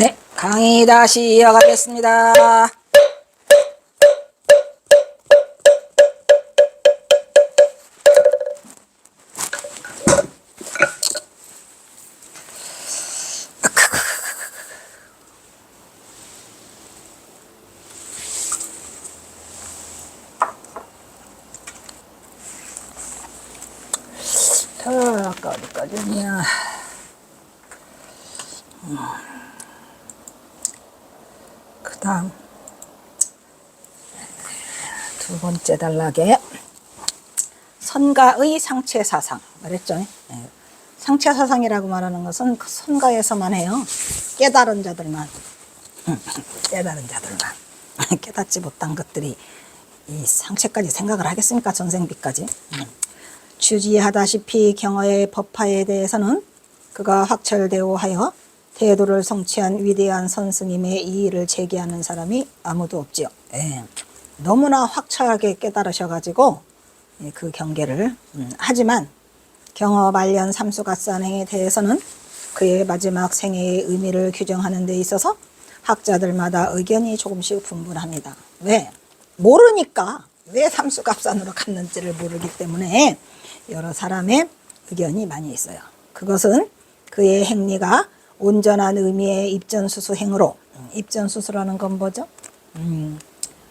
네, 강의 다시 이어가겠습니다. 아까 어디까지냐. 그 다음 두 번째 단락에 선가의 상체사상 말했죠. 네. 상체사상이라고 말하는 것은 선가에서만 해요. 깨달은 자들만 깨달은 자들만 깨닫지 못한 것들이 이 상체까지 생각을 하겠습니까? 전생비까지. 주지하다시피 경어의 법화에 대해서는 그가 확철대오하여 대도를 성취한 위대한 선스님의 이의를 제기하는 사람이 아무도 없지요. 예. 너무나 확철하게 깨달으셔가지고 그 경계를 하지만 경어 말년 삼수갓산행에 대해서는 그의 마지막 생애의 의미를 규정하는 데 있어서 학자들마다 의견이 조금씩 분분합니다. 왜? 모르니까. 왜 삼수갑산으로 갔는지를 모르기 때문에 여러 사람의 의견이 많이 있어요. 그것은 그의 행리가 온전한 의미의 입전수수행으로, 입전수수라는 건 뭐죠?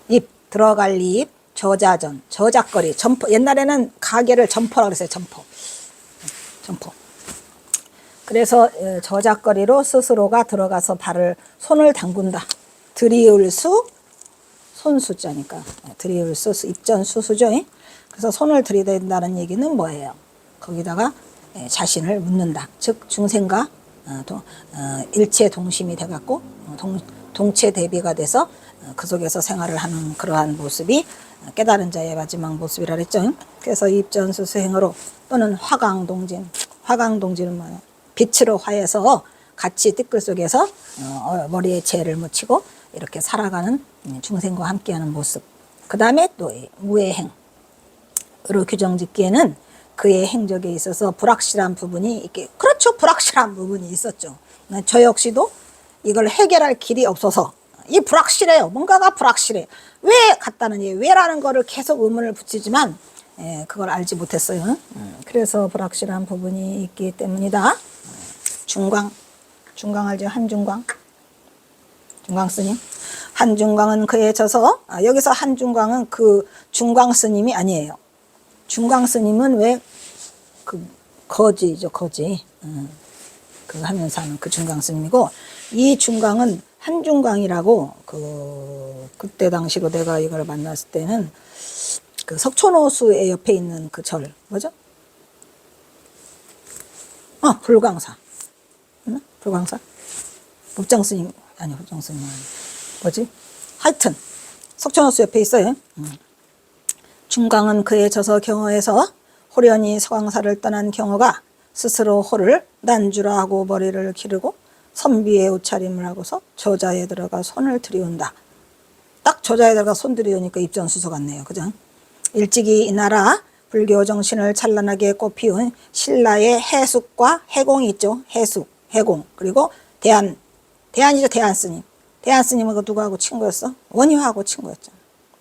입, 들어갈 입, 저자전, 저작거리, 점포. 옛날에는 가게를 점포라고 그랬어요. 점포. 그래서 저작거리로 스스로가 들어가서 손을 담근다. 들이을수, 손수자니까 들이을수, 입전수수죠. 그래서 손을 들이댄다는 얘기는 뭐예요? 거기다가 자신을 묻는다. 즉 중생과 일체 동심이 돼갖고 동체 대비가 돼서 그 속에서 생활을 하는 그러한 모습이 깨달은 자의 마지막 모습이라 그랬죠. 그래서 입전수수행으로 또는 화강동진. 화강동진은 뭐예요? 빛으로 화해서 같이 띠끌 속에서 머리에 재를 묻히고 이렇게 살아가는 중생과 함께하는 모습. 그 다음에 또 무해행. 으로 규정짓기에는 그의 행적에 있어서 불확실한 부분이 그렇죠. 불확실한 부분이 있었죠. 저 역시도 이걸 해결할 길이 없어서 이 불확실해요. 뭔가가 불확실해. 왜 갔다는 얘기, 왜라는 거를 계속 의문을 붙이지만 그걸 알지 못했어요. 그래서 불확실한 부분이 있기 때문이다. 중광 알죠? 한중광 스님. 한중광은 그에 져서 여기서 한중광은 그 중광 스님이 아니에요. 중광 스님은 왜 그 거지죠, 거지. 그 하면서 하는 그 중광 스님이고, 이 중광은 한중광이라고 그때 당시로 내가 이걸 만났을 때는 그 석촌호수의 옆에 있는 그 절 뭐죠? 불광사. 불광사? 법정 스님 아니 법정 스님 아니 뭐지? 하여튼 석촌호수 옆에 있어요. 중광은 그에 져서 경어에서 호련히 서광사를 떠난 경어가 스스로 호를 난주라 하고 머리를 기르고 선비의 옷차림을 하고서 저자에 들어가 손을 들이운다. 딱 저자에 들어가 손 들이우니까 입전수소 같네요. 그죠? 일찍이 이 나라 불교 정신을 찬란하게 꽃피운 신라의 해숙과 해공이 있죠. 해숙, 해공. 그리고 대안이죠. 대안스님. 대안스님은 누구하고 친구였어? 원효하고 친구였죠.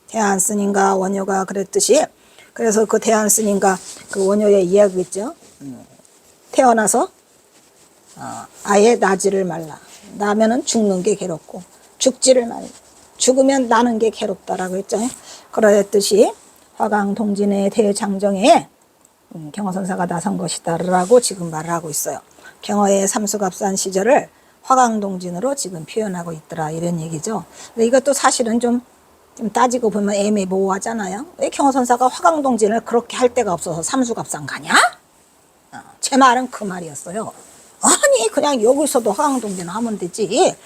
대안스님과 원효가 그랬듯이, 그래서 그 대안스님과 그 원효의 이야기 있죠. 태어나서 아예 나지를 말라. 나면은 죽는 게 괴롭고 죽지를 말라. 죽으면 나는 게 괴롭다라고 했죠. 그러했듯이 화강동진의 대장정에 경어선사가 나선 것이다라고 지금 말을 하고 있어요. 경어의 삼수갑산 시절을 화강동진으로 지금 표현하고 있더라 이런 얘기죠. 근데 이것도 사실은 좀 따지고 보면 애매모호하잖아요. 왜 경어선사가 화강동진을 그렇게 할 데가 없어서 삼수갑산 가냐? 제 말은 그 말이었어요. 아니 그냥 여기서도 화강동진을 하면 되지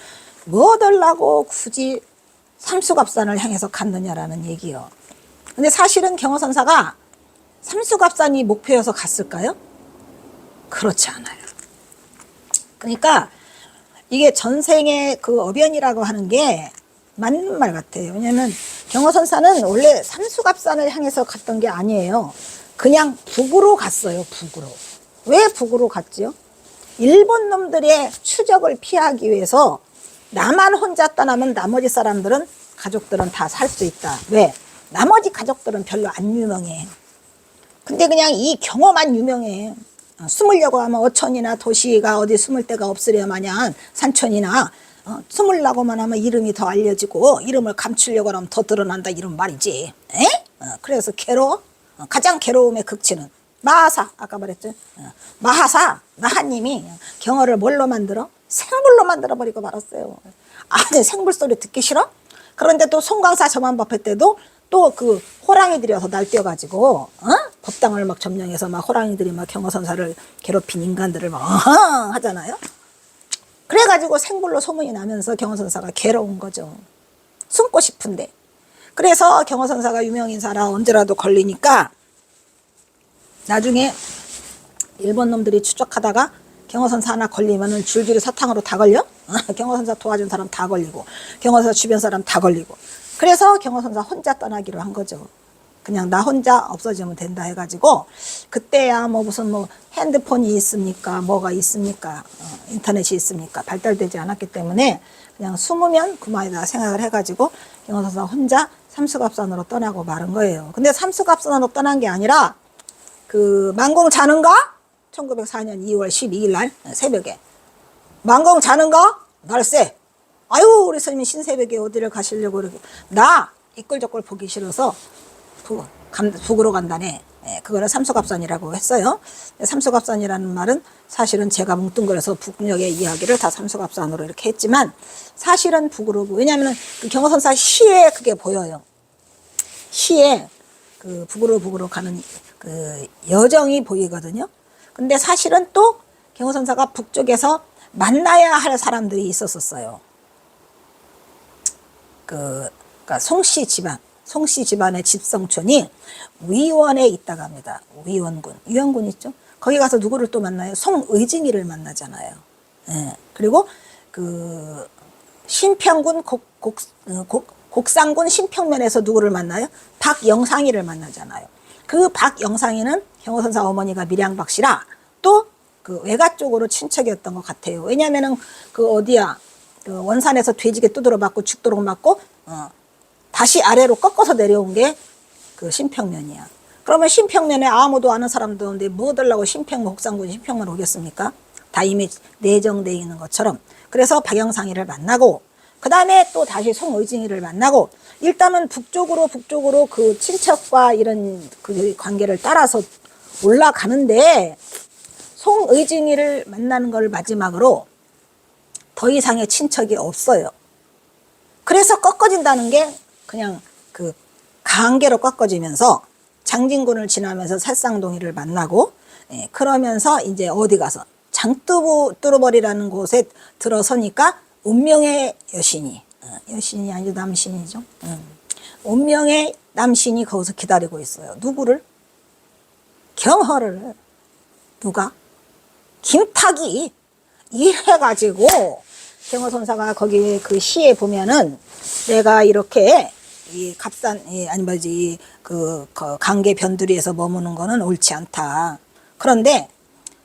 뭐 하려고 굳이 삼수갑산을 향해서 갔느냐라는 얘기요. 근데 사실은 경어선사가 삼수갑산이 목표여서 갔을까요? 그렇지 않아요. 그러니까 이게 전생의 그 어변이라고 하는 게 맞는 말 같아요. 왜냐면 경어선사는 원래 삼수갑산을 향해서 갔던 게 아니에요. 그냥 북으로 갔어요. 북으로. 왜 북으로 갔지요? 일본 놈들의 추적을 피하기 위해서 나만 혼자 떠나면 나머지 사람들은 가족들은 다 살 수 있다. 왜? 나머지 가족들은 별로 안 유명해. 근데 그냥 이 경호만 유명해. 숨으려고 하면 어촌이나 도시가 어디 숨을 데가 없으려 마냥 산촌이나 숨으려고만 하면 이름이 더 알려지고 이름을 감추려고 하면 더 드러난다 이런 말이지. 에? 그래서 괴로워? 가장 괴로움의 극치는 마하사. 아까 말했죠. 마하사 마하님이 경어를 뭘로 만들어? 생불로 만들어버리고 말았어요. 아니 생불 소리 듣기 싫어? 그런데 또 송광사 점안법회 때도 또 그 호랑이들이 와서 날뛰어가지고 법당을 막 점령해서 막 호랑이들이 막 경호선사를 괴롭힌 인간들을 막 하잖아요. 그래가지고 생불로 소문이 나면서 경호선사가 괴로운 거죠. 숨고 싶은데. 그래서 경호선사가 유명인사라 언제라도 걸리니까 나중에 일본 놈들이 추적하다가 경호선사 하나 걸리면은 줄줄이 사탕으로 다 걸려? 경호선사 도와준 사람 다 걸리고 경호선사 주변 사람 다 걸리고 그래서 경호선사 혼자 떠나기로 한 거죠. 그냥 나 혼자 없어지면 된다 해가지고 그때야 뭐 무슨 뭐 핸드폰이 있습니까? 뭐가 있습니까? 인터넷이 있습니까? 발달되지 않았기 때문에 그냥 숨으면 그만이다 생각을 해가지고 경호선사 혼자 삼수갑산으로 떠나고 마른 거예요. 근데 삼수갑산으로 떠난 게 아니라 그 만공 자는가? 1904년 2월 12일 날 새벽에 만공 자는가? 날쎄. 아유 우리 스님이 신새벽에 어디를 가시려고 그러고 나 이끌저끌 보기 싫어서 북으로 간다네. 그거는 삼수갑산이라고 했어요. 삼수갑산이라는 말은 사실은 제가 뭉뚱그려서 북녘의 이야기를 다 삼수갑산으로 이렇게 했지만 사실은 북으로 왜냐하면 그 경호선사 시에 그게 보여요. 시에 그 북으로 가는 그 여정이 보이거든요. 근데 사실은 또 경호선사가 북쪽에서 만나야 할 사람들이 있었어요. 그러니까 송씨 집안의 집성촌이 위원에 있다고 합니다. 위원군 있죠. 거기 가서 누구를 또 만나요? 송의징이를 만나잖아요. 예. 그리고 그 신평군 곡상군 신평면에서 누구를 만나요? 박영상이를 만나잖아요. 그 박영상이는 경호선사 어머니가 밀양박씨라 또 그 외가 쪽으로 친척이었던 것 같아요. 왜냐면은 그 어디야 그 원산에서 돼지게 두드러 맞고 죽도록 맞고 다시 아래로 꺾어서 내려온 게 그 신평면이야. 그러면 신평면에 아무도 아는 사람도 없는데 뭐 들라고 곡상군 신평면 오겠습니까? 다 이미 내정되어 있는 것처럼. 그래서 박영상이를 만나고 그 다음에 또 다시 송의징이를 만나고 일단은 북쪽으로 그 친척과 이런 그 관계를 따라서 올라가는데 송의징이를 만나는 걸 마지막으로 더 이상의 친척이 없어요. 그래서 꺾어진다는 게 그냥 그 강계로 꺾어지면서 장진군을 지나면서 살상동이를 만나고 그러면서 이제 어디 가서 장뚜루벌이라는 곳에 들어서니까 운명의 여신이 아니고 남신이죠. 운명의 남신이 거기서 기다리고 있어요. 누구를? 경허를. 누가? 김탁이. 이래가지고 경호선사가 거기 그 시에 보면은 내가 이렇게 이 값산 아니 뭐지 그 강계 변두리에서 머무는 거는 옳지 않다. 그런데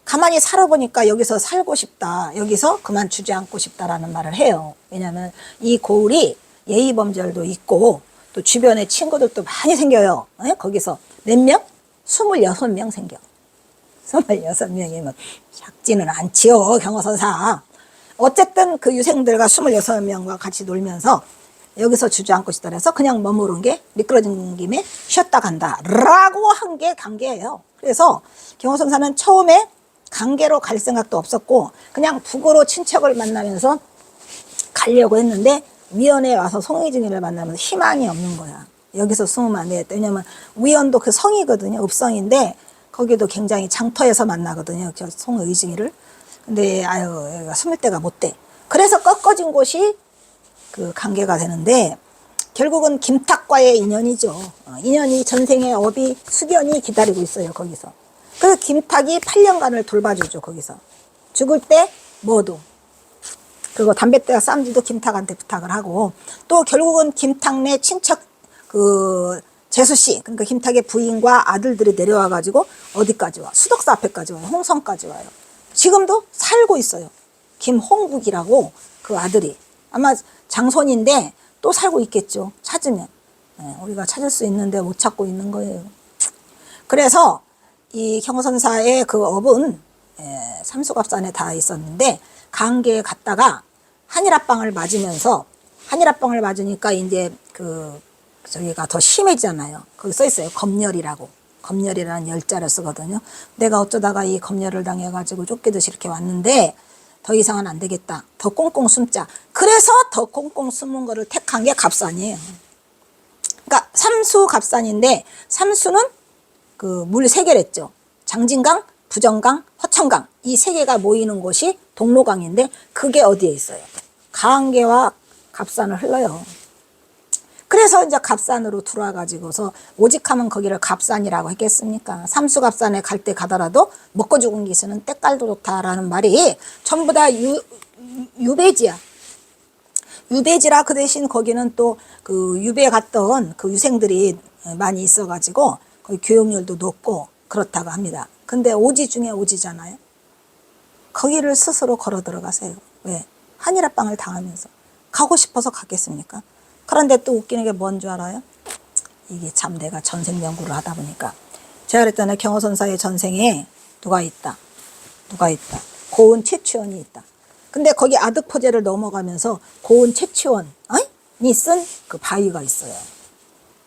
가만히 살아보니까 여기서 살고 싶다. 여기서 그만 주저앉고 싶다라는 말을 해요. 왜냐하면 이 고을이 예의범절도 있고 또 주변에 친구들도 많이 생겨요. 거기서 몇 명? 26명 생겨. 26명이면 작지는 않지요. 경호선사. 어쨌든 그 유생들과 26명과 같이 놀면서 여기서 주저앉고 싶다 해서 그냥 머무른 게 미끄러진 김에 쉬었다 간다 라고 한 게 강계예요. 그래서 경호선사는 처음에 강계로 갈 생각도 없었고 그냥 북으로 친척을 만나면서 가려고 했는데 위원에 와서 송의징이를 만나면서 희망이 없는 거야. 여기서 숨으면 안 되겠다. 왜냐면 위원도 그 성이거든요. 읍성인데 거기도 굉장히 장터에서 만나거든요. 송의징이를. 근데 아유 여기가 숨을 데가 못 돼. 그래서 꺾어진 곳이 그 강계가 되는데 결국은 김탁과의 인연이죠. 인연이 전생의 업이 수견이 기다리고 있어요. 거기서. 그래서 김탁이 8년간을 돌봐주죠. 거기서. 죽을 때 뭐도. 그리고 담뱃대가 쌈지도 김탁한테 부탁을 하고 또 결국은 김탁네 친척 그 재수씨 그러니까 김탁의 부인과 아들들이 내려와 가지고 어디까지 와? 수덕사 앞에까지 와요. 홍성까지 와요. 지금도 살고 있어요. 김홍국이라고 그 아들이 아마 장손인데 또 살고 있겠죠. 찾으면. 우리가 찾을 수 있는데 못 찾고 있는 거예요. 그래서 이 경선사의 그 업은 삼수갑산에 다 있었는데 강계에 갔다가 한일합방을 맞으면서 한일합방을 맞으니까 이제 저기가 더 심해지잖아요. 거기 써 있어요. 검열이라고. 검열이라는 열자를 쓰거든요. 내가 어쩌다가 이 검열을 당해가지고 쫓기듯이 이렇게 왔는데 더 이상은 안 되겠다. 더 꽁꽁 숨자. 그래서 더 꽁꽁 숨은 거를 택한 게 갑산이에요. 그러니까 삼수갑산인데 삼수는 그 물 세 개랬죠. 장진강, 부정강, 허천강 이 세 개가 모이는 곳이 동로강인데 그게 어디에 있어요? 가항계와 갑산을 흘러요. 그래서 이제 갑산으로 들어와가지고서 오직하면 거기를 갑산이라고 했겠습니까? 삼수갑산에 갈 때 가더라도 먹고 죽은 기수는 때깔도 좋다라는 말이 전부 다 유배지야. 유배지라 그 대신 거기는 또 그 유배 갔던 그 유생들이 많이 있어가지고 거기 교육열도 높고 그렇다고 합니다. 근데 오지 중에 오지잖아요. 거기를 스스로 걸어 들어가세요. 왜? 한일합방을 당하면서. 가고 싶어서 갔겠습니까? 그런데 또 웃기는 게 뭔 줄 알아요? 이게 참 내가 전생 연구를 하다 보니까 제가 그랬잖아요. 경호선사의 전생에 누가 있다. 고은 최치원이 있다. 근데 거기 아득포제를 넘어가면서 고은 최치원이 쓴 그 바위가 있어요.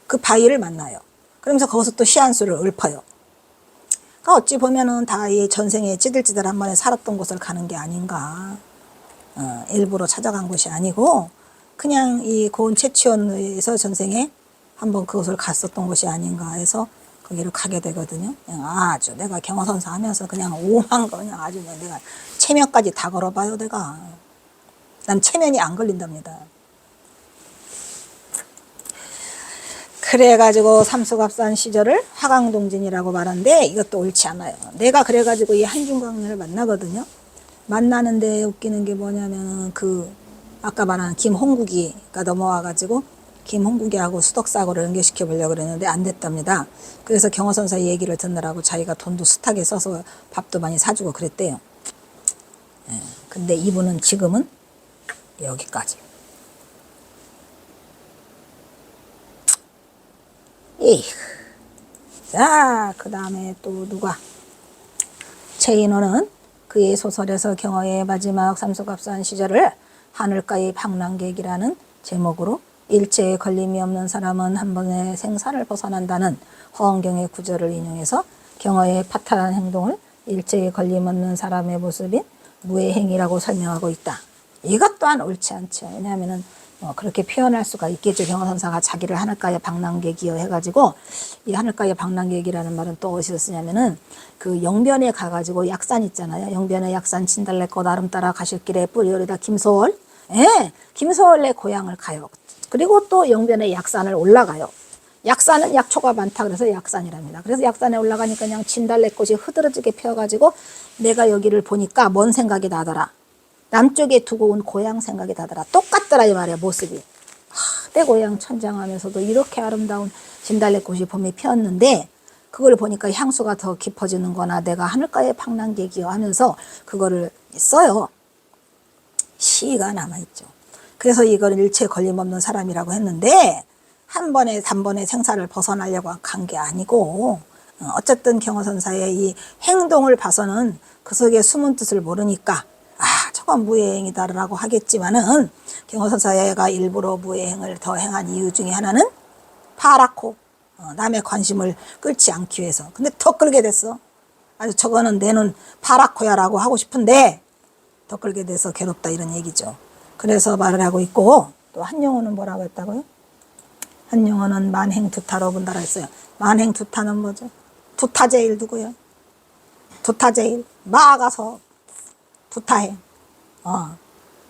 그 바위를 만나요. 그러면서 거기서 또 시한수를 읊어요. 그러니까 어찌 보면은 다 이 전생에 찌들찌들 한 번에 살았던 곳을 가는 게 아닌가. 일부러 찾아간 곳이 아니고 그냥 이 고은 채취원에서 전생에 한번 그곳을 갔었던 곳이 아닌가 해서 거기를 가게 되거든요. 아주 내가 경호선사 하면서 그냥 오만 거 그냥 아주 내가 체면까지 다 걸어봐요. 내가 난 체면이 안 걸린답니다. 그래가지고 삼수갑산 시절을 화강동진이라고 말하는데 이것도 옳지 않아요. 내가 그래가지고 이 한중광년을 만나거든요. 만나는데 웃기는 게 뭐냐면 아까 말한 김홍국이가 넘어와가지고 김홍국이하고 수덕사고를 연결시켜 보려고 그랬는데 안 됐답니다. 그래서 경호선사 얘기를 듣느라고 자기가 돈도 숱하게 써서 밥도 많이 사주고 그랬대요. 근데 이분은 지금은 여기까지. 자, 그 다음에 또 누가? 최인호는 그의 소설에서 경호의 마지막 삼수갑산 시절을 하늘가의 방랑객이라는 제목으로 일체에 걸림이 없는 사람은 한 번의 생사를 벗어난다는 허언경의 구절을 인용해서 경호의 파탈한 행동을 일체에 걸림 없는 사람의 모습인 무해행위라고 설명하고 있다. 이것 또한 옳지 않죠. 왜냐하면은 그렇게 표현할 수가 있겠죠. 경호선사가 자기를 하늘가의 방랑객이여 해가지고 이 하늘가의 방랑객이라는 말은 또 어디서 쓰냐면은 그 영변에 가가지고 약산 있잖아요. 영변의 약산 진달래꽃 아름 따라 가실 길에 뿌리오리다 김소월. 김소월의 고향을 가요. 그리고 또 영변의 약산을 올라가요. 약산은 약초가 많다 그래서 약산이랍니다. 그래서 약산에 올라가니까 그냥 진달래꽃이 흐드러지게 피어가지고 내가 여기를 보니까 뭔 생각이 나더라. 남쪽에 두고 온 고향 생각이 나더라. 똑같더라 이 말이야 모습이. 내 고향 천장하면서도 이렇게 아름다운 진달래꽃이 봄에 피었는데 그걸 보니까 향수가 더 깊어지는 거나 내가 하늘가의 방랑객이여 하면서 그거를 써요. 시가 남아있죠. 그래서 이걸 일체 걸림없는 사람이라고 했는데 한 번에 단번에 생사를 벗어나려고 간 게 아니고 어쨌든 경호선사의 이 행동을 봐서는 그 속에 숨은 뜻을 모르니까 저건 무해행이다라고 하겠지만은 경호선사가 일부러 무해행을 더 행한 이유 중에 하나는 파랗고 남의 관심을 끌지 않기 위해서. 근데 더 끌게 됐어. 아주 저거는 내 눈 파랗고야 라고 하고 싶은데 더 끌게 돼서 괴롭다 이런 얘기죠. 그래서 말을 하고 있고 또 한용어는 뭐라고 했다고요? 한용어는 만행두타로 본다라 했어요. 만행두타는 뭐죠? 두타제일 누구요? 두타제일 마가서 두타행.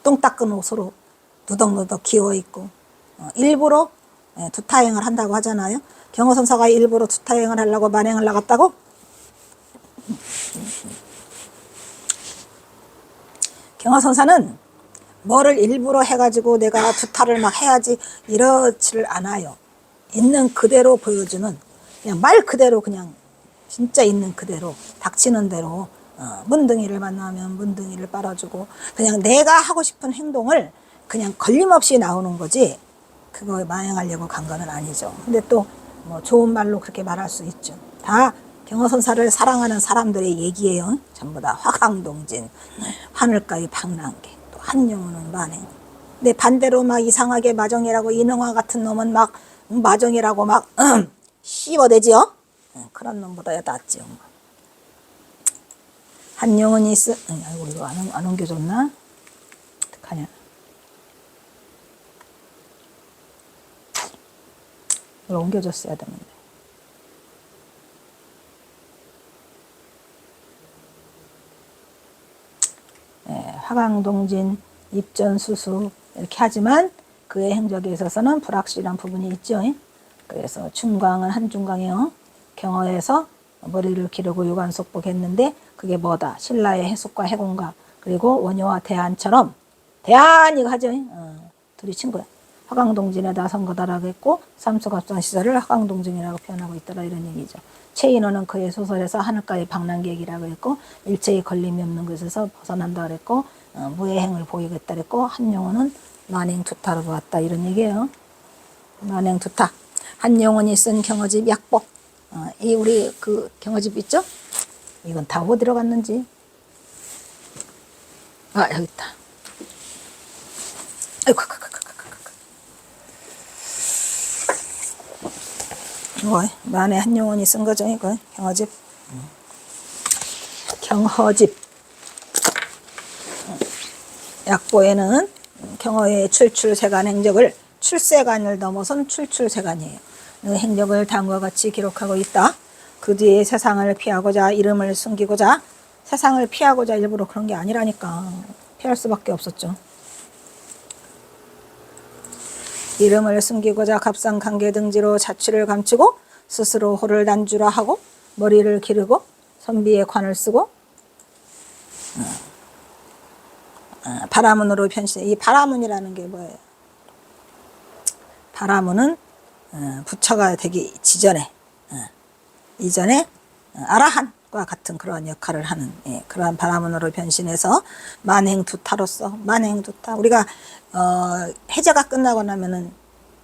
똥 닦은 옷으로 누덕누덕 기어있고 일부러 두타행을 한다고 하잖아요. 경호선사가 일부러 두타행을 하려고 만행을 나갔다고? 경호선사는 뭐를 일부러 해가지고 내가 두타를 막 해야지 이러지를 않아요. 있는 그대로 보여주는 그냥 말 그대로 그냥 진짜 있는 그대로 닥치는 대로 문둥이를 만나면 문둥이를 빨아주고 그냥 내가 하고 싶은 행동을 그냥 걸림없이 나오는 거지 그거 만행하려고 간 거는 아니죠. 근데 또 뭐 좋은 말로 그렇게 말할 수 있죠. 다 경허선사를 사랑하는 사람들의 얘기예요. 전부 다 화강동진, 하늘가의 방랑객, 또 한영우는 만행. 근데 반대로 막 이상하게 마정이라고 이능화 같은 놈은 막 마정이라고 막 씹어대지요. 그런 놈보다 낫지요. 한영은이 아이고 이거 안 옮겨줬나? 어떡하냐? 이걸 옮겨줬어야 되는데. 화강동진, 입전수수 이렇게 하지만 그의 행적에 있어서는 불확실한 부분이 있죠. 그래서 중광은 한중광이요. 경허에서 머리를 기르고 유관속복했는데 그게 뭐다? 신라의 해숙과 해공과 그리고 원효와 대안처럼 대안 이거 하죠. 둘이 친구야. 화강동진에다 선거다라고 했고 삼수갑산 시설을 화강동진이라고 표현하고 있더라 이런 얘기죠. 최인호는 그의 소설에서 하늘가의 방랑객이라고 했고 일체의 걸림이 없는 것에서 벗어난다 그랬고 무해행을 보이겠다 그랬고 한영호는 만행두타로 보았다 이런 얘기예요. 만행두타. 한영원이 쓴 경어집 약복. 이 우리 그 경어집 있죠? 이건 다 어디 들어갔는지. 여기 있다. 아이고, 이거 만에 한영원이 쓴 거죠, 이거 경어집. 경허집. 약보에는 경어의 출출세간 행적을 출세간을 넘어선 출출세간이에요. 그 행적을 다음과 같이 기록하고 있다. 그 뒤에 세상을 피하고자 이름을 숨기고자 세상을 피하고자 일부러 그런 게 아니라니까 피할 수밖에 없었죠. 이름을 숨기고자 갑상관계 등지로 자취를 감추고 스스로 호를 난주라 하고 머리를 기르고 선비의 관을 쓰고 바라문으로 변신. 이 바라문이라는 게 뭐예요? 바라문은 부처가 되기 이전에 아라한과 같은 그런 역할을 하는 그러한 바라문으로 변신해서 만행두타로서 만행두타. 우리가 해제가 끝나고 나면은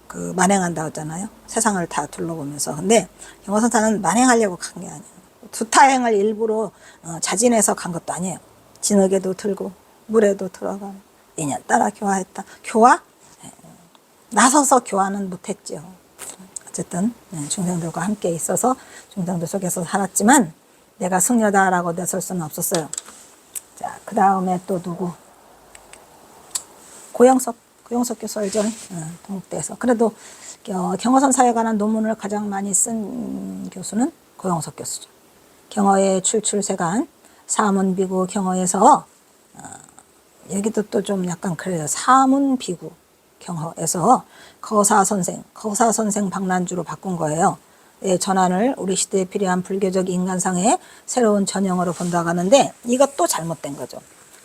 그 만행한다고 하잖아요. 세상을 다 둘러보면서. 근데 경허선사는 만행하려고 간 게 아니에요. 두타행을 일부러 자진해서 간 것도 아니에요. 진흙에도 들고 물에도 들어가 인연 따라 교화했다. 교화? 나서서 교화는 못했죠. 어쨌든 중생들과 함께 있어서 중생들 속에서 살았지만 내가 승려다라고 내설 수는 없었어요. 자, 그 다음에 또 누구? 고영석 교수 알죠? 동국대에서. 그래도 경허선사에 관한 논문을 가장 많이 쓴 교수는 고영석 교수죠. 경허의 출출세간 사문비구 경허에서 여기도 또 좀 약간 그래요. 사문비구 경허에서 거사선생 방난주로 바꾼 거예요. 전환을 우리 시대에 필요한 불교적 인간상의 새로운 전형으로 본다고 하는데 이것도 잘못된 거죠.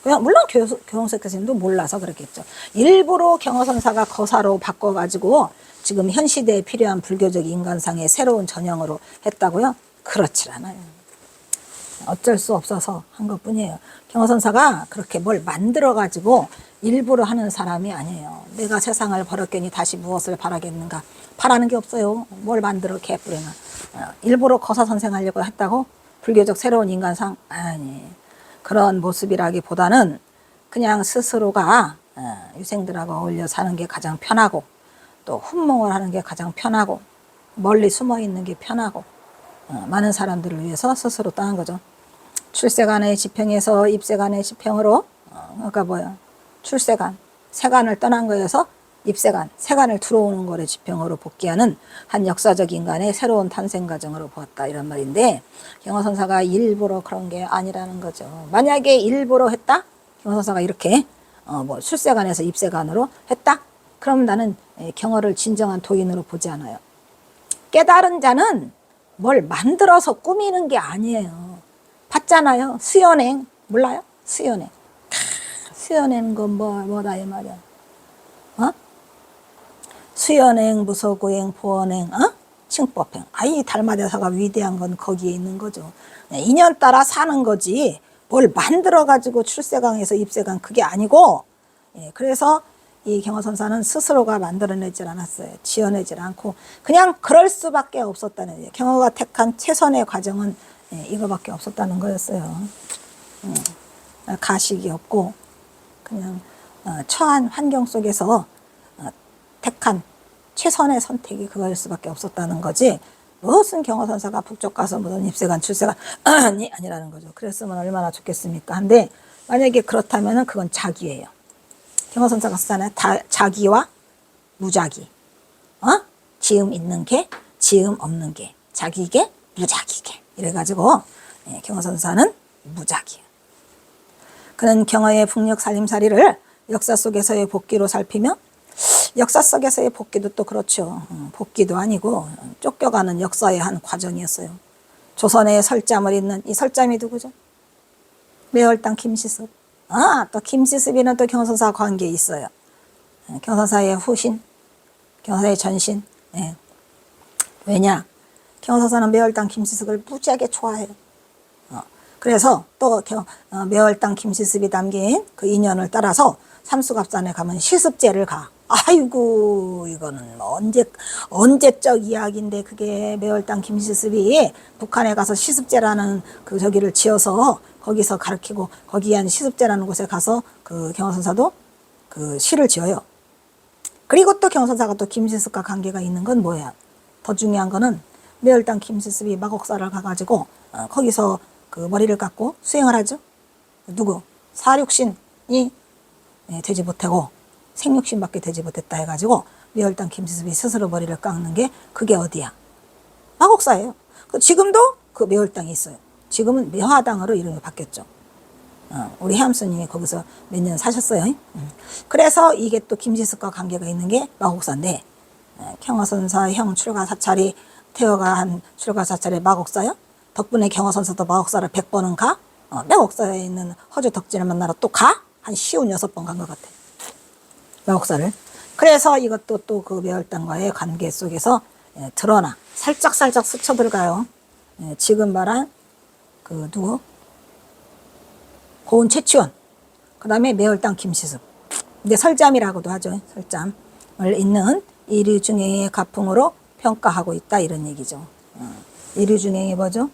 그냥 물론 고영석 교수님도 몰라서 그랬겠죠. 일부러 경허선사가 거사로 바꿔가지고 지금 현 시대에 필요한 불교적 인간상의 새로운 전형으로 했다고요? 그렇지 않아요. 어쩔 수 없어서 한 것뿐이에요. 경허선사가 그렇게 뭘 만들어가지고 일부러 하는 사람이 아니에요. 내가 세상을 버렸겠니 다시 무엇을 바라겠는가. 바라는 게 없어요. 뭘 만들어 개뿌리나. 일부러 거사선생하려고 했다고? 불교적 새로운 인간상? 아니, 그런 모습이라기보다는 그냥 스스로가 유생들하고 어울려 사는 게 가장 편하고 또 훈몽을 하는 게 가장 편하고 멀리 숨어 있는 게 편하고 많은 사람들을 위해서 스스로 떠난 거죠. 출세간의 지평에서 입세간의 지평으로 그러니까 뭐야? 출세간, 세간을 떠난 거에서 입세간, 세간을 들어오는 거를 지평으로 복귀하는 한 역사적 인간의 새로운 탄생 과정으로 보았다 이런 말인데 경허선사가 일부러 그런 게 아니라는 거죠. 만약에 일부러 했다? 경허선사가 이렇게 뭐 출세간에서 입세간으로 했다? 그럼 나는 경허를 진정한 도인으로 보지 않아요. 깨달은 자는 뭘 만들어서 꾸미는 게 아니에요. 봤잖아요. 수연행 몰라요? 수연행. 수연행 건 뭐다 이 말이야. 수연행, 무소고행, 보원행, 칭법행. 이 달마대사가 위대한 건 거기에 있는 거죠. 인연 따라 사는 거지 뭘 만들어가지고 출세강에서 입세강 그게 아니고 그래서 이 경허선사는 스스로가 만들어내질 않았어요. 지어내질 않고 그냥 그럴 수밖에 없었다는 거예요. 경허가 택한 최선의 과정은 이거밖에 없었다는 거였어요. 가식이 없고 그냥 처한 환경 속에서 택한 최선의 선택이 그거일 수밖에 없었다는 거지, 무슨 경허선사가 북쪽 가서 무슨 입세관 출세관 아니라는 거죠. 그랬으면 얼마나 좋겠습니까? 근데 만약에 그렇다면 그건 자기예요. 경허선사가 쓰잖아요. 자기와 무자기. 지음 있는 게, 지음 없는 게. 자기게, 무자기게. 이래가지고 경허선사는 무자기예요. 그는 경허의 북녘 살림살이를 역사 속에서의 복기로 살피며, 역사 속에서의 복기도 또 그렇죠. 복기도 아니고 쫓겨가는 역사의 한 과정이었어요. 조선의 설잠을 잇는 이 설잠이 누구죠? 매월당 김시습. 또 김시습이는 또 경허선사와 관계에 있어요. 경허선사의 후신, 경허선사의 전신. 왜냐? 경허선사는 매월당 김시습을 무지하게 좋아해요. 그래서 또 매월당 김시습이 담긴 그 인연을 따라서 삼수갑산에 가면 시습제를 가. 아이고, 이거는 언제적 이야기인데, 그게 매월당 김시습이 북한에 가서 시습제라는 그 저기를 지어서 거기서 가르치고, 거기에 한 시습제라는 곳에 가서 그 경허선사도 그 시를 지어요. 그리고 또 경허선사가 또 김시습과 관계가 있는 건 뭐야? 더 중요한 거는 매월당 김시습이 마곡사를 가가지고 거기서 그 머리를 깎고 수행을 하죠. 누구? 사육신이 되지 못하고 생육신밖에 되지 못했다 해가지고 매월당 김시습이 스스로 머리를 깎는 게, 그게 어디야? 마곡사예요. 지금도 그 매월당이 있어요. 지금은 매화당으로 이름이 바뀌었죠. 우리 해암스님이 거기서 몇 년 사셨어요. 그래서 이게 또 김시습과 관계가 있는 게 마곡사인데, 경허선사 형 출가사찰이 태어간 출가사찰의 마곡사요. 덕분에 경허선사도 마곡사를 100번은 가. 마곡사에 있는 허주 덕진을 만나러 또 가. 한 56번 간 것 같아, 마곡사를. 그래서 이것도 또 그 매월당과의 관계 속에서 드러나 살짝살짝 스쳐들어가요. 지금 말한 그 누구? 고은 최치원, 그 다음에 매월당 김시습. 근데 설잠이라고도 하죠. 설잠을 잇는 이류중행의 가풍으로 평가하고 있다, 이런 얘기죠. 이류중행이 뭐죠?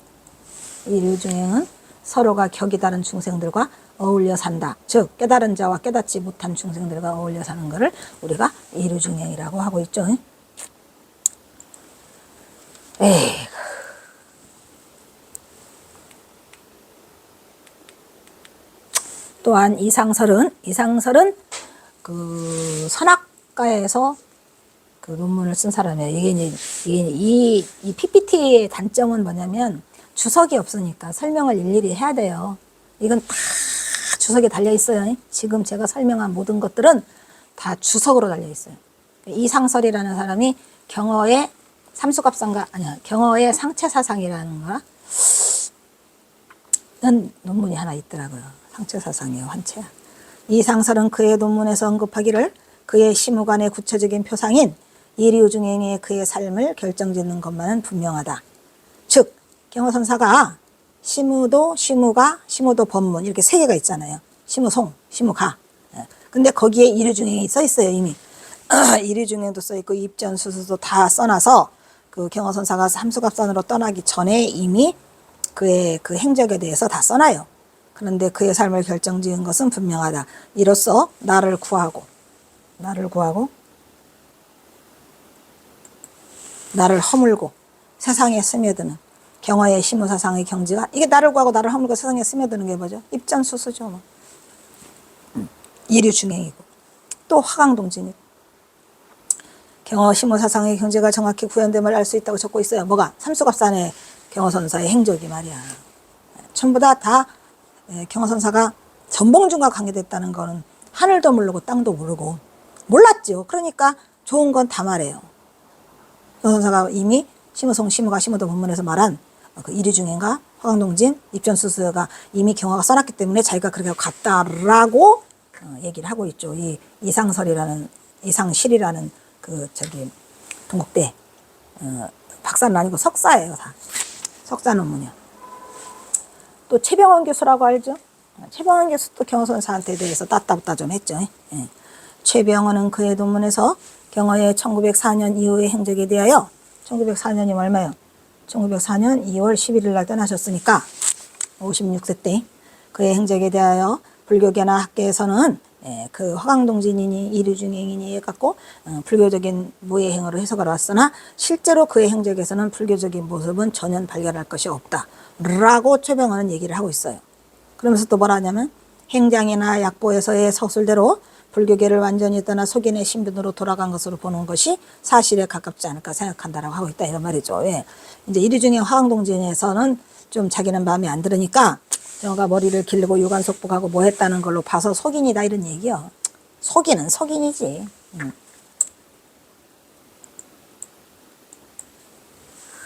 이류중행은 서로가 격이 다른 중생들과 어울려 산다. 즉 깨달은 자와 깨닫지 못한 중생들과 어울려 사는 것을 우리가 이류중행이라고 하고 있죠. 또한 이상설은 그 선악가에서 그 논문을 쓴 사람이에요. 이 PPT의 단점은 뭐냐면 주석이 없으니까 설명을 일일이 해야 돼요. 이건 다 주석에 달려 있어요. 지금 제가 설명한 모든 것들은 다 주석으로 달려 있어요. 이상설이라는 사람이 경허의 삼수갑상가, 아니야, 경허의 상체사상이라는 거는 논문이 하나 있더라고요. 상체사상이요, 환체야. 이상설은 그의 논문에서 언급하기를 그의 시무관의 구체적인 표상인 이류중행의 그의 삶을 결정짓는 것만은 분명하다. 즉 경허선사가 시무도, 시무가, 시무도 법문 이렇게 세 개가 있잖아요. 시무송, 시무가. 근데 거기에 이류중행이 써 있어요, 이미. 이류중행도 써 있고 입전수수도 다 써놔서 그 경허선사가 삼수갑산으로 떠나기 전에 이미 그의 그 행적에 대해서 다 써놔요. 그런데 그의 삶을 결정지은 것은 분명하다. 이로써 나를 구하고 나를 허물고 세상에 스며드는 경허의 시무사상의 경지가, 이게 나를 구하고 나를 허물고 세상에 스며드는 게 뭐죠? 입전수수죠. 뭐. 이류중행이고 또 화강동진이고. 경허 시무사상의 경지가 정확히 구현됨을 알 수 있다고 적고 있어요. 뭐가? 삼수갑산의 경허선사의 행적이 말이야. 전부 다 경허선사가 전봉준과 관계됐다는 거는 하늘도 모르고 땅도 모르고 몰랐죠. 그러니까 좋은 건 다 말해요. 경허선사가 이미 시무송, 시무가, 시무도 본문에서 말한 그 이류중행과 화강동진, 입전수수가 이미 경허가 써놨기 때문에 자기가 그렇게 갔다라고 얘기를 하고 있죠. 이 이상실이라는 그 저기 동국대 박사는 아니고 석사예요. 다 석사 논문이요. 또 최병원 교수라고 알죠? 최병원 교수도 경허선사한테 대해서 따따붙다 좀 했죠. 최병헌은 그의 논문에서 경어의 1904년 이후의 행적에 대하여 1904년이면 얼마요? 1904년 2월 11일 날 떠나셨으니까 56세 때 그의 행적에 대하여 불교계나 학계에서는 그 화강동진이니 이류중행이니 해갖고 불교적인 무예행어로 해석을 왔으나 실제로 그의 행적에서는 불교적인 모습은 전혀 발견할 것이 없다 라고 최병헌은 얘기를 하고 있어요. 그러면서 또 뭐라 하냐면 행장이나 약보에서의 서술대로 불교계를 완전히 떠나 속인의 신분으로 돌아간 것으로 보는 것이 사실에 가깝지 않을까 생각한다라고 하고 있다 이런 말이죠. 예. 이제 이류중행 화강동진에서는 좀 자기는 마음에 안 들으니까 정어가 머리를 기르고 유관속복하고 뭐 했다는 걸로 봐서 속인이다 이런 얘기요. 속인은 속인이지.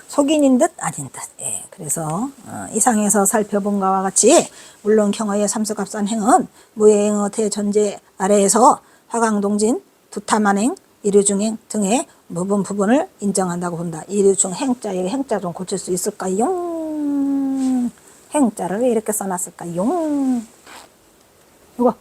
속인인 듯 아닌 듯. 예. 그래서 이상에서 살펴본 것과 같이 물론 경어의 삼수갑산 행은 무예행어 대전제 아래에서 화강동진, 두타만행, 이류중행 등의 부분을 인정한다고 본다. 이류중 행자의 행자 좀 고칠 수 있을까요? 행자를 왜 이렇게 써놨을까요? 이거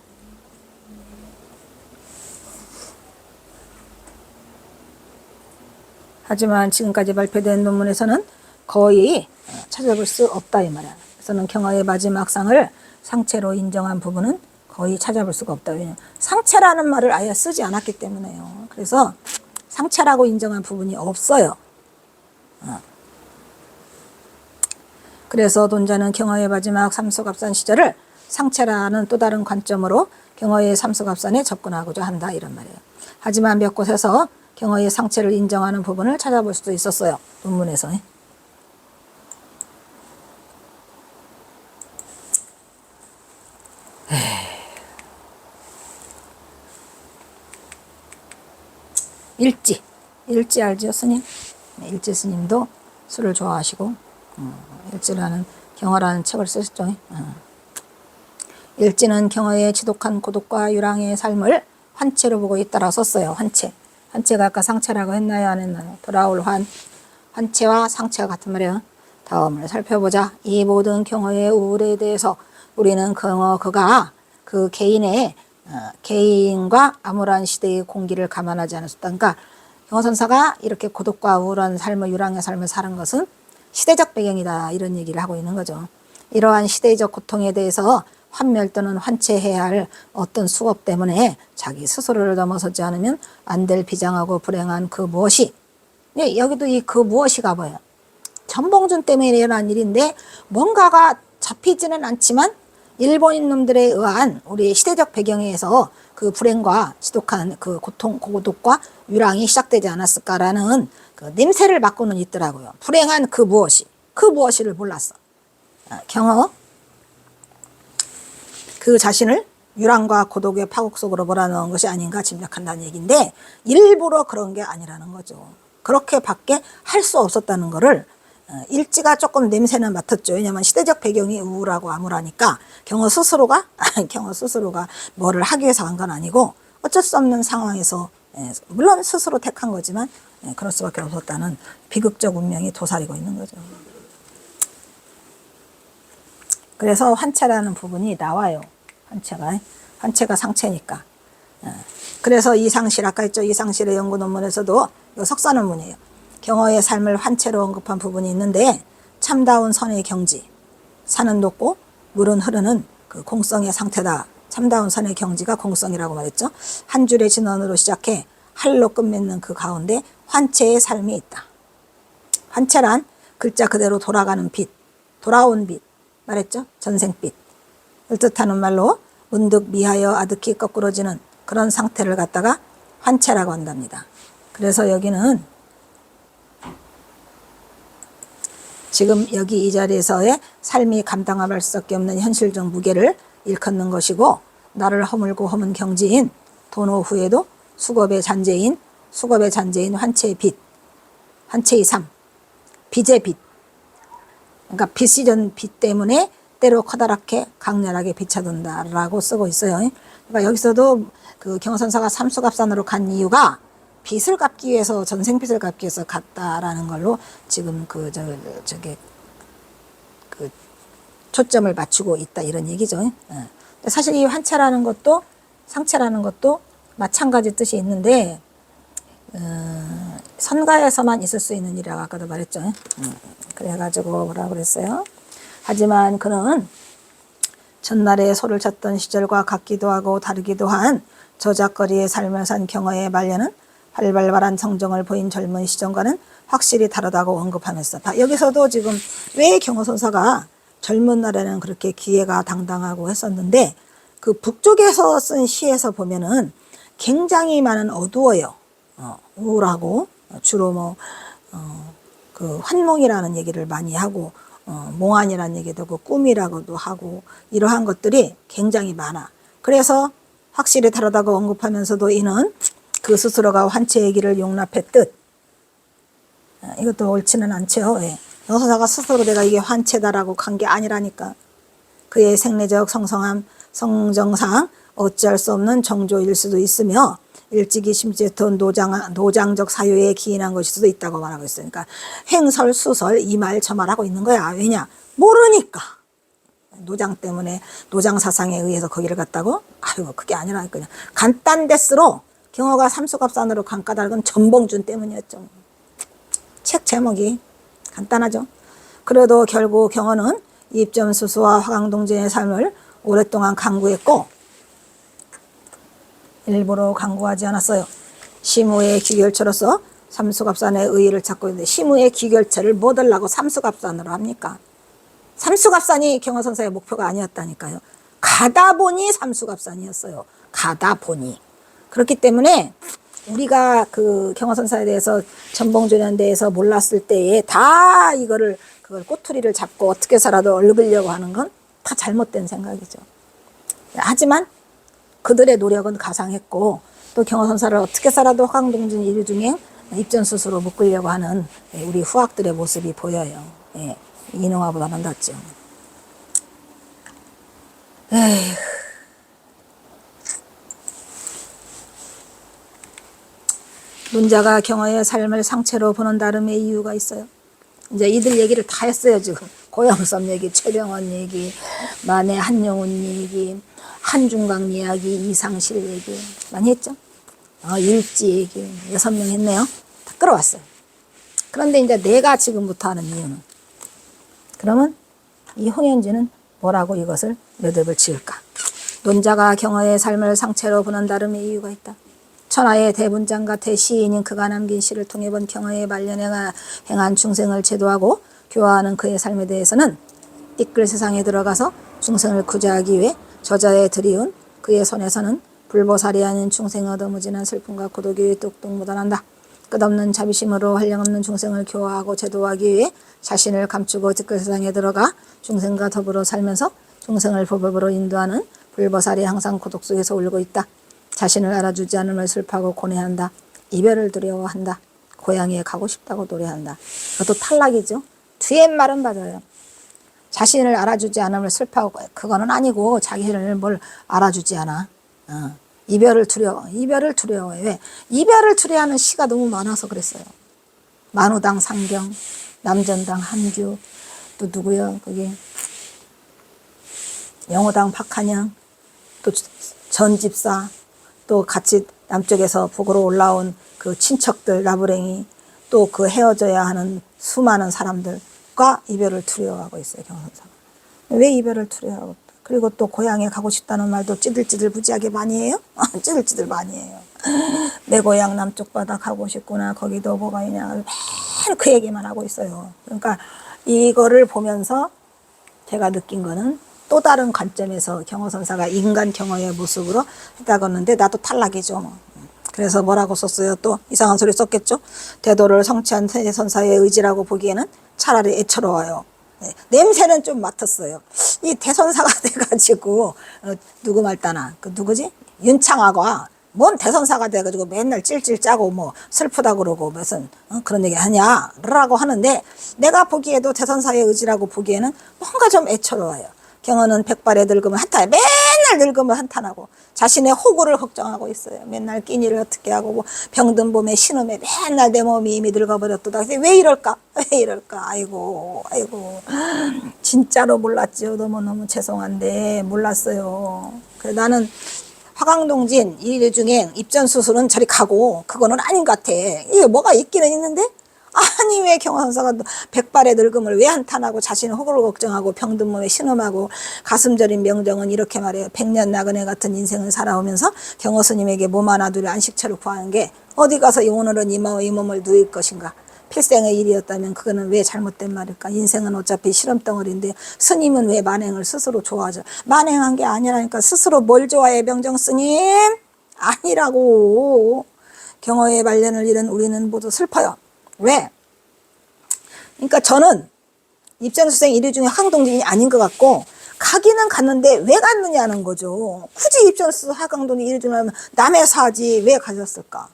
하지만 지금까지 발표된 논문에서는 거의 찾아볼 수 없다 이 말이야. 그래서는 경어의 마지막 상을 상체로 인정한 부분은 거의 찾아볼 수가 없다. 왜냐하면 상체라는 말을 아예 쓰지 않았기 때문에요. 그래서 상체라고 인정한 부분이 없어요. 그래서 돈자는 경어의 마지막 삼수갑산 시절을 상체라는 또 다른 관점으로 경어의 삼수갑산에 접근하고자 한다 이런 말이에요. 하지만 몇 곳에서 경어의 상체를 인정하는 부분을 찾아볼 수도 있었어요. 논문에서. 일지 알지요 스님? 일지 스님도 술을 좋아하시고 일지라는 경어라는 책을 쓰셨죠. 일지는 경어의 지독한 고독과 유랑의 삶을 환체로 보고 있다라고 썼어요. 환체가 아까 상체라고 했나요 안 했나요? 돌아올 환체와 상체가 같은 말이에요. 다음을 살펴보자. 이 모든 경어의 우울에 대해서 우리는 그가 그 개인과 암울한 시대의 공기를 감안하지 않았었다. 그러니까 경어선사가 이렇게 고독과 우울한 삶을 유랑의 삶을 사는 것은 시대적 배경이다 이런 얘기를 하고 있는 거죠. 이러한 시대적 고통에 대해서 환멸 또는 환체해야 할 어떤 수업 때문에 자기 스스로를 넘어서지 않으면 안 될 비장하고 불행한 그 무엇이, 여기도 이 그 무엇이가 뭐예요? 전봉준 때문에 일어난 일인데 뭔가가 잡히지는 않지만 일본인 놈들에 의한 우리 시대적 배경에 의해서 그 불행과 지독한 그 고독과 유랑이 시작되지 않았을까라는 그 냄새를 맡고는 있더라고요. 불행한 그 무엇이를 몰랐어. 경어 그 자신을 유랑과 고독의 파국 속으로 몰아넣은 것이 아닌가 짐작한다는 얘기인데 일부러 그런 게 아니라는 거죠. 그렇게밖에 할 수 없었다는 거를 일지가 조금 냄새는 맡았죠. 왜냐하면 시대적 배경이 우울하고 암울하니까 경어 스스로가 뭐를 하기 위해서 한 건 아니고 어쩔 수 없는 상황에서 물론 스스로 택한 거지만 그럴 수밖에 없었다는 비극적 운명이 도사리고 있는 거죠. 그래서 환체라는 부분이 나와요. 환체가 상체니까. 그래서 이상실 아까 했죠. 이상실의 연구 논문에서도 이거 석사 논문이에요. 경어의 삶을 환체로 언급한 부분이 있는데 참다운 선의 경지, 산은 높고 물은 흐르는 그 공성의 상태다. 참다운 선의 경지가 공성이라고 말했죠. 한 줄의 진원으로 시작해 할로 끝맺는 그 가운데 환체의 삶이 있다. 환체란 글자 그대로 돌아가는 빛, 돌아온 빛 말했죠. 전생빛 을 뜻하는 말로 문득 미하여 아득히 거꾸러지는 그런 상태를 갖다가 환체라고 한답니다. 그래서 여기는 지금 여기 이 자리에서의 삶이 감당할 수밖에 없는 현실적 무게를 일컫는 것이고 나를 허물고 허문 경지인 도노 후에도 수겁의 잔재인 환체의 빛, 환체의 삶, 빛의 빛. 그러니까 빛이 전 빛 때문에 때로 커다랗게 강렬하게 비춰든다라고 쓰고 있어요. 그러니까 여기서도 그 경선사가 삼수갑산으로 간 이유가 빚을 갚기 위해서 전생빚을 갚기 위해서 갔다라는 걸로 지금 그 초점을 맞추고 있다 이런 얘기죠. 사실 이 환체라는 것도 상체라는 것도 마찬가지 뜻이 있는데 선가에서만 있을 수 있는 일이라고 아까도 말했죠. 그래가지고 뭐라고 그랬어요? 하지만 그는 전날에 소를 쳤던 시절과 같기도 하고 다르기도 한 저작거리의 삶을 산 경어의 말년은 활발한 성정을 보인 젊은 시절과는 확실히 다르다고 언급하면서, 여기서도 지금 왜 경어선사가 젊은 날에는 그렇게 기회가 당당하고 했었는데 그 북쪽에서 쓴 시에서 보면은 굉장히 많은 어두워요. 우울하고 주로 그 환몽이라는 얘기를 많이 하고 몽환이라는 얘기도 하고 꿈이라고도 하고 이러한 것들이 굉장히 많아. 그래서 확실히 다르다고 언급하면서도 이는 그 스스로가 환체의 길을 용납했듯, 이것도 옳지는 않죠. 예. 여서사가 스스로 내가 이게 환체다라고 간 게 아니라니까. 그의 생리적 성성함 성정상 어찌할 수 없는 정조일 수도 있으며 일찍이 심지어 노장적 사유에 기인한 것일 수도 있다고 말하고 있어요. 그러니까 행설 수설 이 말 저 말하고 있는 거야. 왜냐? 모르니까. 노장 때문에 노장 사상에 의해서 거기를 갔다고? 아이고 그게 아니라 그냥 간단데스로 경어가 삼수갑산으로 간 까닭은 전봉준 때문이었죠. 책 제목이 간단하죠. 그래도 결국 경어는 입점수수와 화강동진의 삶을 오랫동안 강구했고 일부러 강구하지 않았어요. 시무의 귀결처로서 삼수갑산의 의의를 찾고 있는데 시무의 귀결처를 뭐 달라고 삼수갑산으로 합니까? 삼수갑산이 경어선사의 목표가 아니었다니까요. 가다 보니 삼수갑산이었어요. 가다 보니. 그렇기 때문에 우리가 그 경어선사에 대해서 전봉준에 대해서 몰랐을 때에 다 그걸 꼬투리를 잡고 어떻게 살아도 얽으려고 하는 건 다 잘못된 생각이죠. 하지만 그들의 노력은 가상했고 또 경어선사를 어떻게 살아도 화강동진 이류 중에 입전수수로 묶으려고 하는 우리 후학들의 모습이 보여요. 예, 인홍화보다는 낫죠. 에휴. 논자가 경어의 삶을 상체로 보는 나름의 이유가 있어요. 이제 이들 얘기를 다 했어요. 지금 고영섭 얘기, 최병원 얘기, 만해 한영훈 얘기, 한중강 이야기, 이상실 얘기 많이 했죠. 일지 얘기 6명 했네요. 다 끌어왔어요. 그런데 이제 내가 지금부터 하는 이유는, 그러면 이 홍현지는 뭐라고 이것을 매듭을 지을까? 논자가 경어의 삶을 상체로 보는 나름의 이유가 있다. 천하의 대문장과 대시인인 그가 남긴 시를 통해 본 경어의 말년에 행한 중생을 제도하고 교화하는 그의 삶에 대해서는 띠끌 세상에 들어가서 중생을 구제하기 위해 저자에 들이운 그의 손에서는 불보살이 아닌 중생의 얻어무진한 슬픔과 고독이 뚝뚝 묻어난다. 끝없는 자비심으로 한량없는 중생을 교화하고 제도하기 위해 자신을 감추고 띠끌 세상에 들어가 중생과 더불어 살면서 중생을 불법으로 인도하는 불보살이 항상 고독 속에서 울고 있다. 자신을 알아주지 않음을 슬퍼하고 고뇌한다. 이별을 두려워한다. 고향에 가고 싶다고 노래한다. 그것도 탈락이죠. 뒤에 말은 맞아요. 자신을 알아주지 않음을 슬퍼하고, 그거는 아니고 자기를 뭘 알아주지 않아. 이별을 두려워해. 왜? 이별을 두려워하는 시가 너무 많아서 그랬어요. 만우당 상경, 남전당 한규, 또 누구요? 거기 영호당 박한영, 또 전집사, 또 같이 남쪽에서 북으로 올라온 그 친척들 나부랭이, 또 그 헤어져야 하는 수많은 사람들과 이별을 두려워하고 있어요. 경선사가. 왜 이별을 두려워하고, 그리고 또 고향에 가고 싶다는 말도 찌들찌들 무지하게 많이 해요. 찌들찌들 많이 해요. 내 고향 남쪽 바다 가고 싶구나. 거기도 뭐가 있냐. 매일 그 얘기만 하고 있어요. 그러니까 이거를 보면서 제가 느낀 거는 또 다른 관점에서 경어선사가 인간 경어의 모습으로 해다갔는데 나도 탈락이죠. 뭐. 그래서 뭐라고 썼어요? 또 이상한 소리 썼겠죠? 대도를 성취한 대선사의 의지라고 보기에는 차라리 애처로워요. 네. 냄새는 좀 맡았어요. 이 대선사가 돼가지고 누구 말따나 그 누구지? 윤창하고 뭔 대선사가 돼가지고 맨날 찔찔 짜고 뭐 슬프다 그러고 무슨 그런 얘기 하냐라고 하는데, 내가 보기에도 대선사의 의지라고 보기에는 뭔가 좀 애처로워요. 경어는 백발에 늙으면 한탄, 맨날 늙으면 한탄하고 자신의 호구를 걱정하고 있어요. 맨날 끼니를 어떻게 하고 뭐 병든 봄에 신음에 맨날 내 몸이 이미 늙어버렸다. 왜 이럴까? 왜 이럴까? 아이고 진짜로 몰랐죠. 너무너무 죄송한데 몰랐어요. 그래 나는 화강동진 이류중행 입전수술은 저리 가고 그거는 아닌 것 같아. 이게 뭐가 있기는 있는데 아니 왜 경화선사가 백발의 늙음을 왜 한탄하고 자신의 호구를 걱정하고 병든 몸에 신음하고 가슴 저린 명정은 이렇게 말해요. 백년 나그네 같은 인생을 살아오면서 경호 스님에게 몸 하나 둘 안식처를 구하는 게 어디 가서 오늘은 이 몸을 누일 것인가. 필생의 일이었다면 그거는 왜 잘못된 말일까. 인생은 어차피 실험덩어리인데 스님은 왜 만행을 스스로 좋아하죠. 만행한 게 아니라니까. 스스로 뭘 좋아해 명정 스님? 아니라고. 경호의 말년을 잃은 우리는 모두 슬퍼요. 왜? 그러니까 저는 입전수생 1위 중에 황동진이 아닌 것 같고 가기는 갔는데 왜 갔느냐는 거죠. 굳이 입전수 화강동진 1위 중에 하면 남의 사지 왜 가셨을까?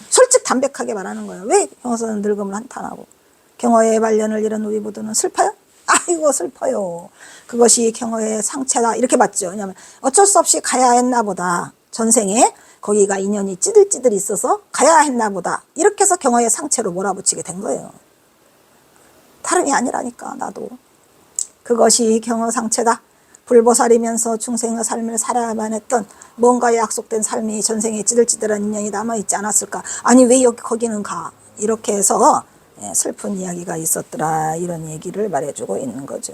솔직 담백하게 말하는 거예요. 왜 경호선은 늙음을 한탄하고 경호의 말년을 잃은 우리 모두는 슬퍼요? 아이고 슬퍼요. 그것이 경호의 상처다 이렇게 봤죠. 왜냐하면 어쩔 수 없이 가야 했나 보다. 전생에 거기가 인연이 찌들찌들 있어서 가야 했나 보다. 이렇게 해서 경호의 상처로 몰아붙이게 된 거예요. 다름이 아니라니까 나도. 그것이 경호 상처다. 불보살이면서 중생의 삶을 살아야만 했던 뭔가 약속된 삶이 전생에 찌들찌들한 인연이 남아있지 않았을까. 아니 왜 거기는 가. 이렇게 해서 슬픈 이야기가 있었더라. 이런 얘기를 말해주고 있는 거죠.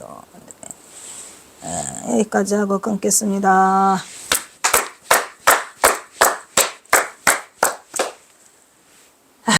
여기까지 하고 끊겠습니다.